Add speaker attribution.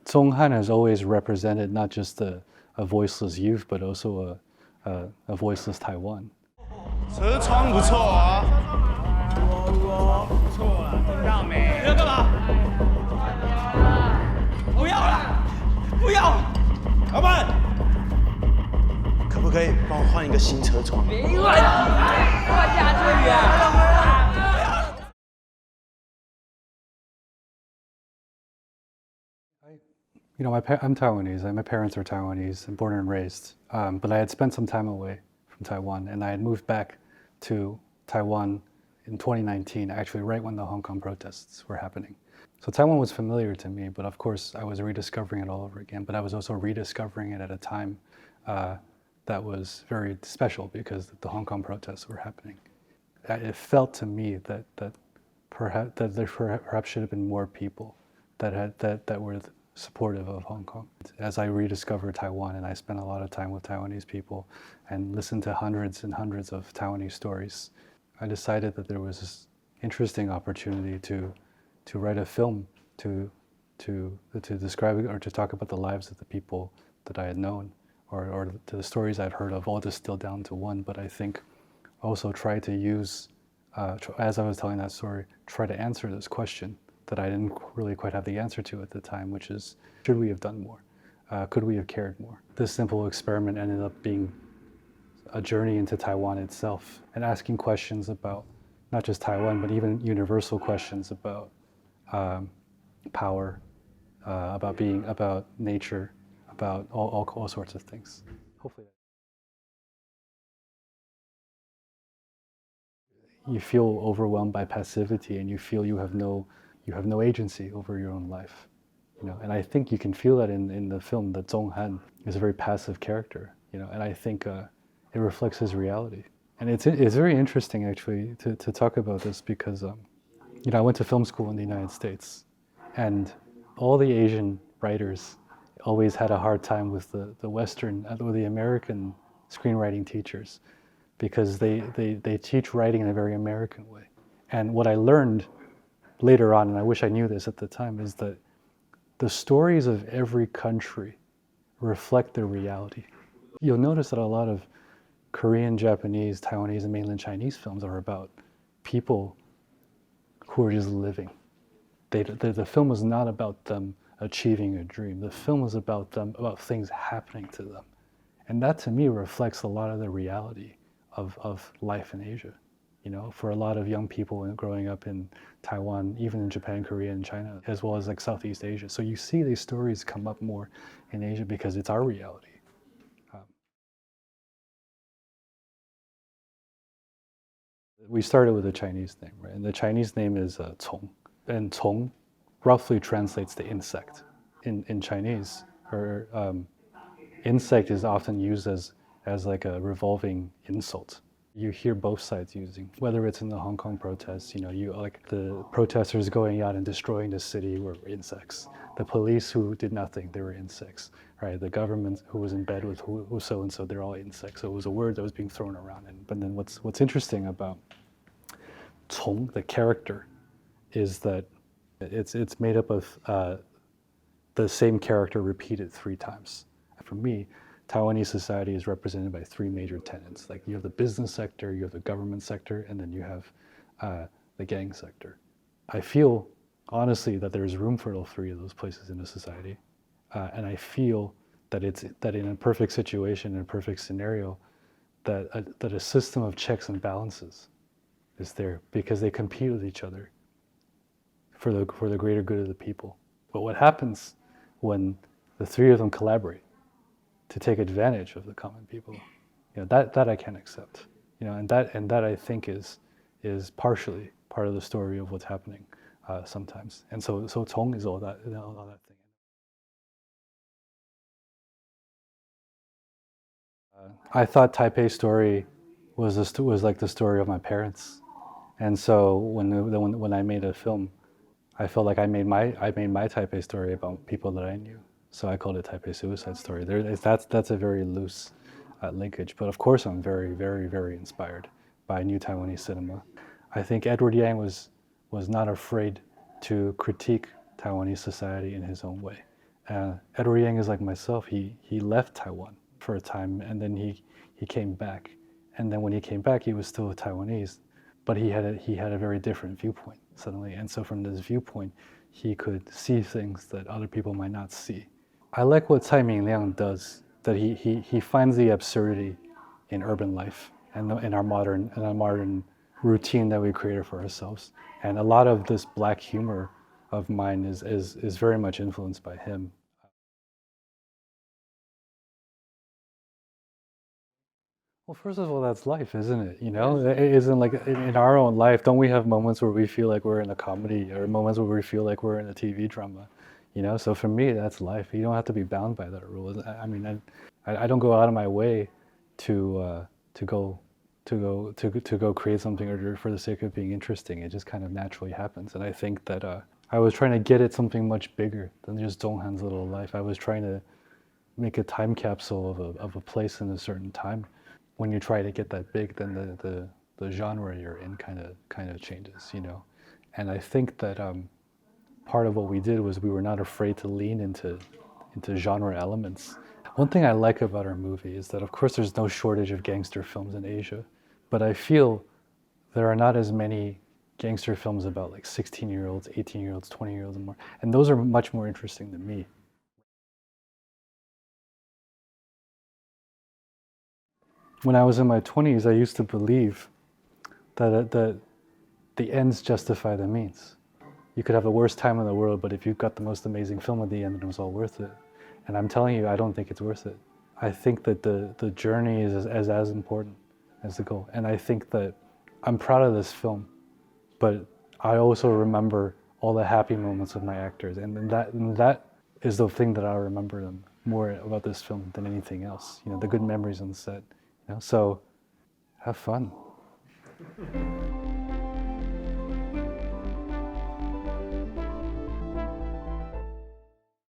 Speaker 1: Zhonghan has always represented not just a voiceless youth, but also a voiceless Taiwan.
Speaker 2: 车窗不错啊，不错啊，大美。你要干嘛？不要啦，不要！老板，可不可以帮我换一个新车窗？没问题，换下去啊！
Speaker 1: You know, I'm Taiwanese. My parents are Taiwanese and born and raised. But I had spent some time away from Taiwan, and I had moved back to Taiwan in 2019, actually right when the Hong Kong protests were happening. So Taiwan was familiar to me, but of course I was rediscovering it all over again. But I was also rediscovering it at a time that was very special because the Hong Kong protests were happening. It felt to me that there perhaps should have been more people that were supportive of Hong Kong. As I rediscovered Taiwan, and I spent a lot of time with Taiwanese people and listened to hundreds and hundreds of Taiwanese stories, I decided that there was this interesting opportunity to write a film to describe or to talk about the lives of the people that I had known, or to the stories I'd heard of, all distilled down to one. But I think also try to use, as I was telling that story, try to answer this question that I didn't really quite have the answer to at the time, which is, should we have done more? Could we have cared more? This simple experiment ended up being a journey into Taiwan itself and asking questions about not just Taiwan, but even universal questions about power, about nature, about all sorts of things. Hopefully. You feel overwhelmed by passivity, and you feel you have no agency over your own life, you know. And I think you can feel that in the film. That Zhonghan is a very passive character, you know, and I think it reflects his reality. And it's very interesting actually to talk about this because you know, I went to film school in the United States, and all the Asian writers always had a hard time with the Western or the American screenwriting teachers because they teach writing in a very American way. And what I learned later on, and I wish I knew this at the time, is that the stories of every country reflect their reality. You'll notice that a lot of Korean, Japanese, Taiwanese, and mainland Chinese films are about people who are just living. The film is not about them achieving a dream. The film is about things happening to them. And that to me reflects a lot of the reality of life in Asia. You know, for a lot of young people growing up in Taiwan, even in Japan, Korea, and China, as well as like Southeast Asia. So you see these stories come up more in Asia because it's our reality. We started with a Chinese name, right? And the Chinese name is Cong. And Cong roughly translates to insect in Chinese. Or insect is often used as like a revolving insult. You hear both sides using, whether it's in the Hong Kong protests, you know, you like the protesters going out and destroying the city were insects. The police who did nothing, they were insects, right? The government who was in bed with who so-and-so, they're all insects. So it was a word that was being thrown around. But then what's interesting about Cong, the character, is that it's made up of the same character repeated 3 times. For me, Taiwanese society is represented by 3 major tenets. Like you have the business sector, you have the government sector, and then you have the gang sector. I feel, honestly, that there's room for all 3 of those places in a society. And I feel that in a perfect situation, in a perfect scenario, that a system of checks and balances is there because they compete with each other for the greater good of the people. But what happens when the 3 of them collaborate to take advantage of the common people, you know, that I can't accept, you know, and that I think is partially part of the story of what's happening sometimes. And so Cong is all that thing. I thought Taipei story was like the story of my parents, and so when I made a film, I felt like I made my Taipei story about people that I knew. So I called it Taipei Suicide Story. That's a very loose linkage. But of course, I'm very, very, very inspired by new Taiwanese cinema. I think Edward Yang was not afraid to critique Taiwanese society in his own way. Edward Yang is like myself. He left Taiwan for a time, and then he came back. And then when he came back, he was still Taiwanese, but he had a very different viewpoint suddenly. And so from this viewpoint, he could see things that other people might not see. I like what Tsai Ming-liang does, that he finds the absurdity in urban life and in our modern routine that we created for ourselves. And a lot of this black humor of mine is very much influenced by him. Well, first of all, that's life, isn't it? You know, it isn't like in our own life, don't we have moments where we feel like we're in a comedy or moments where we feel like we're in a TV drama? You know, so for me, that's life. You don't have to be bound by that rule. I mean, I don't go out of my way to go create something or for the sake of being interesting. It just kind of naturally happens. And I think that I was trying to get at something much bigger than just Donghan's little life. I was trying to make a time capsule of a place in a certain time. When you try to get that big, then the genre you're in kind of changes, you know. And I think that part of what we did was we were not afraid to lean into genre elements. One thing I like about our movie is that, of course, there's no shortage of gangster films in Asia, but I feel there are not as many gangster films about like 16-year-olds, 18-year-olds, 20-year-olds and more, and those are much more interesting than me. When I was in my 20s, I used to believe that the ends justify the means. You could have the worst time in the world, but if you've got the most amazing film at the end, then it was all worth it. And I'm telling you, I don't think it's worth it. I think that the journey is as important as the goal. And I think that I'm proud of this film, but I also remember all the happy moments of my actors. And that is the thing that I remember them more about this film than anything else. You know, the good memories on the set. You know, so have fun.